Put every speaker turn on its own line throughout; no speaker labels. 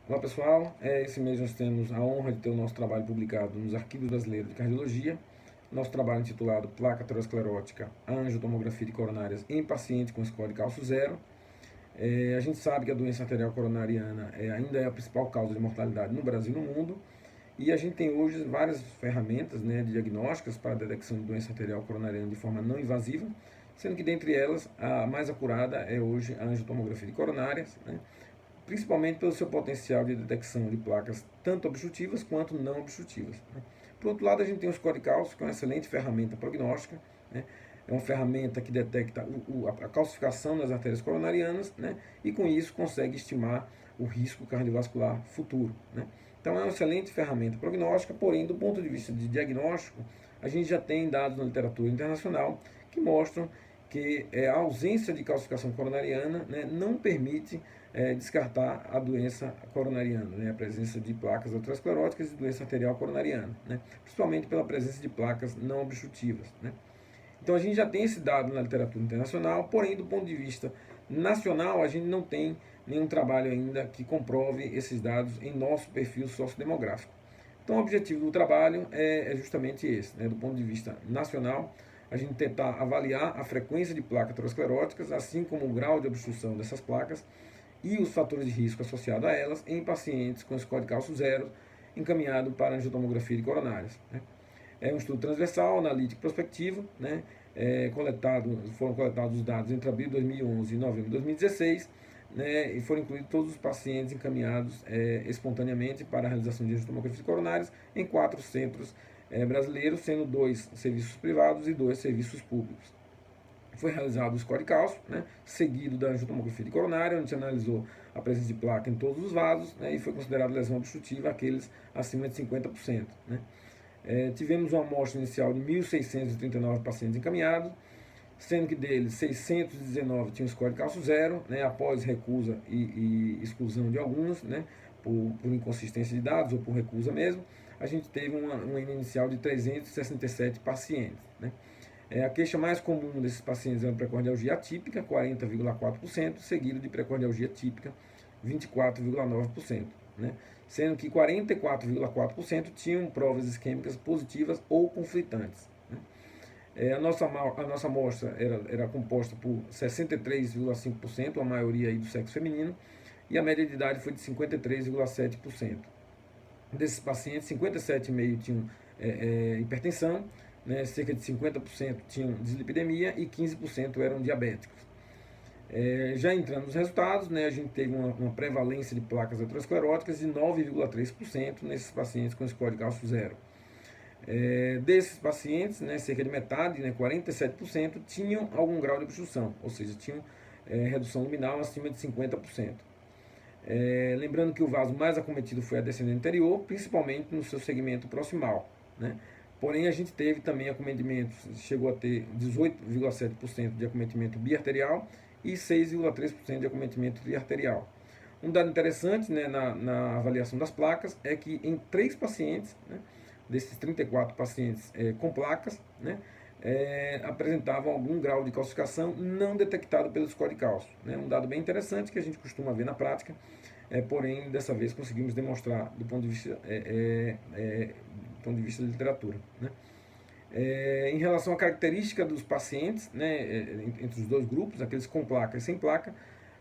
Olá pessoal, esse mês nós temos a honra de ter o nosso trabalho publicado nos Arquivos Brasileiros de Cardiologia, nosso trabalho intitulado Placa Aterosclerótica, Angiotomografia de Coronárias em Paciente com score de cálcio zero. A gente sabe que a doença arterial coronariana ainda é a principal causa de mortalidade no Brasil e no mundo, e a gente tem hoje várias ferramentas, né, diagnósticas para a detecção de doença arterial coronariana de forma não invasiva, sendo que dentre elas a mais acurada é hoje a angiotomografia de coronárias, né, principalmente pelo seu potencial de detecção de placas tanto obstrutivas quanto não obstrutivas, né. Por outro lado, a gente tem o score de cálcio, que é uma excelente ferramenta prognóstica, né. É uma ferramenta que detecta a calcificação das artérias coronarianas, né, e com isso consegue estimar o risco cardiovascular futuro, né. Então é uma excelente ferramenta prognóstica, porém, do ponto de vista de diagnóstico, a gente já tem dados na literatura internacional que mostram que a ausência de calcificação coronariana, né, não permite descartar a doença coronariana, né, a presença de placas ateroscleróticas e doença arterial coronariana, né, principalmente pela presença de placas não obstrutivas, né. Então a gente já tem esse dado na literatura internacional, porém do ponto de vista nacional a gente não tem nenhum trabalho ainda que comprove esses dados em nosso perfil sociodemográfico. Então o objetivo do trabalho é justamente esse, né, do ponto de vista nacional, a gente tentar avaliar a frequência de placas ateroscleróticas, assim como o grau de obstrução dessas placas e os fatores de risco associados a elas em pacientes com score de cálcio zero encaminhado para angiotomografia de coronárias, né. É um estudo transversal, analítico prospectivo, né? Foram coletados os dados entre abril de 2011 e novembro de 2016, né? E foram incluídos todos os pacientes encaminhados espontaneamente para a realização de angiotomografias coronárias em 4 centros brasileiros, sendo 2 serviços privados e 2 serviços públicos. Foi realizado o score de cálcio, né, seguido da angiotomografia de coronária, onde se analisou a presença de placa em todos os vasos, né, e foi considerado lesão obstrutiva aqueles acima de 50%. Né. Tivemos uma amostra inicial de 1.639 pacientes encaminhados, sendo que deles 619 tinham score de cálcio zero, né, após recusa e exclusão de alguns, né, por inconsistência de dados ou por recusa mesmo, a gente teve uma inicial de 367 pacientes. Né. A queixa mais comum desses pacientes é uma precordialgia atípica, 40,4%, seguido de precordialgia típica, 24,9%, né? Sendo que 44,4% tinham provas isquêmicas positivas ou conflitantes. Né? A nossa amostra era composta por 63,5%, a maioria aí do sexo feminino, e a média de idade foi de 53,7%. Desses pacientes, 57,5% tinham hipertensão, né, cerca de 50% tinham dislipidemia e 15% eram diabéticos. Já entrando nos resultados, né, a gente teve uma prevalência de placas ateroscleróticas de 9,3% nesses pacientes com score de cálcio zero. Desses pacientes, né, cerca de metade, né, 47%, tinham algum grau de obstrução, ou seja, tinham redução luminal acima de 50%. Lembrando que o vaso mais acometido foi a descendente anterior, principalmente no seu segmento proximal, né? Porém, a gente teve também acometimentos, chegou a ter 18,7% de acometimento biarterial e 6,3% de acometimento triarterial. Um dado interessante, né, na avaliação das placas é que em 3 pacientes, né, desses 34 pacientes com placas, né, apresentavam algum grau de calcificação não detectado pelo score de cálcio. Né, um dado bem interessante que a gente costuma ver na prática, porém, dessa vez conseguimos demonstrar do ponto de vista, da literatura. Né. Em relação à característica dos pacientes, né, entre os dois grupos, aqueles com placa e sem placa,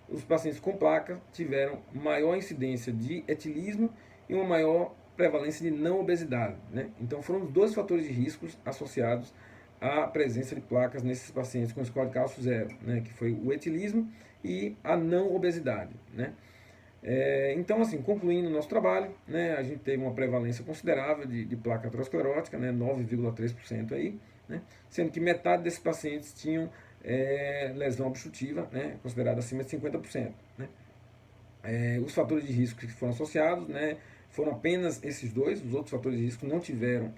os pacientes com placa tiveram maior incidência de etilismo e uma maior prevalência de não obesidade. Né? Então foram os dois fatores de riscos associados à presença de placas nesses pacientes com score de cálcio zero, né? Que foi o etilismo e a não obesidade. Né? Então, assim, concluindo o nosso trabalho, né, a gente teve uma prevalência considerável de placa aterosclerótica, né, 9,3% aí, né, sendo que metade desses pacientes tinham lesão obstrutiva, né, considerada acima de 50%. Né. Os fatores de risco que foram associados, né, foram apenas esses dois, os outros fatores de risco não tiveram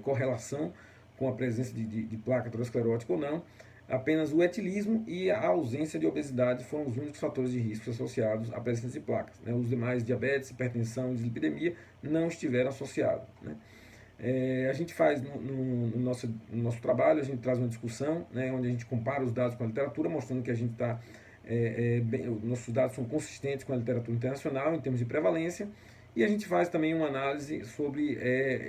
correlação com a presença de placa aterosclerótica ou não. Apenas o etilismo e a ausência de obesidade foram os únicos fatores de risco associados à presença de placas. Né? Os demais, diabetes, hipertensão e dislipidemia, não estiveram associados. Né? A gente faz no nosso trabalho, a gente traz uma discussão, né, onde a gente compara os dados com a literatura, mostrando que a gente está nossos dados são consistentes com a literatura internacional em termos de prevalência, e a gente faz também uma análise sobre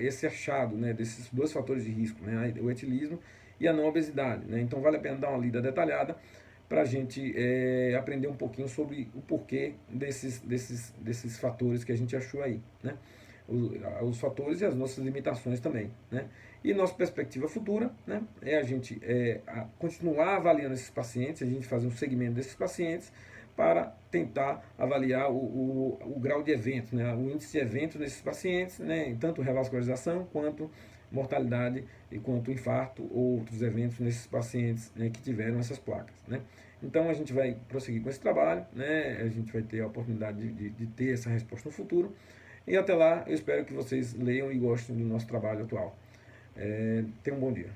esse achado, né, desses dois fatores de risco, né, o etilismo e a não obesidade. Né? Então vale a pena dar uma lida detalhada para a gente aprender um pouquinho sobre o porquê desses fatores que a gente achou aí. Né? Os fatores e as nossas limitações também. Né? E nossa perspectiva futura, né, é a gente continuar avaliando esses pacientes, a gente fazer um segmento desses pacientes para tentar avaliar o grau de eventos, né, o índice de eventos nesses pacientes, né, tanto revascularização quanto mortalidade e quanto infarto ou outros eventos nesses pacientes, né, que tiveram essas placas. Né. Então a gente vai prosseguir com esse trabalho, né, a gente vai ter a oportunidade de ter essa resposta no futuro, e até lá eu espero que vocês leiam e gostem do nosso trabalho atual. Tenham um bom dia.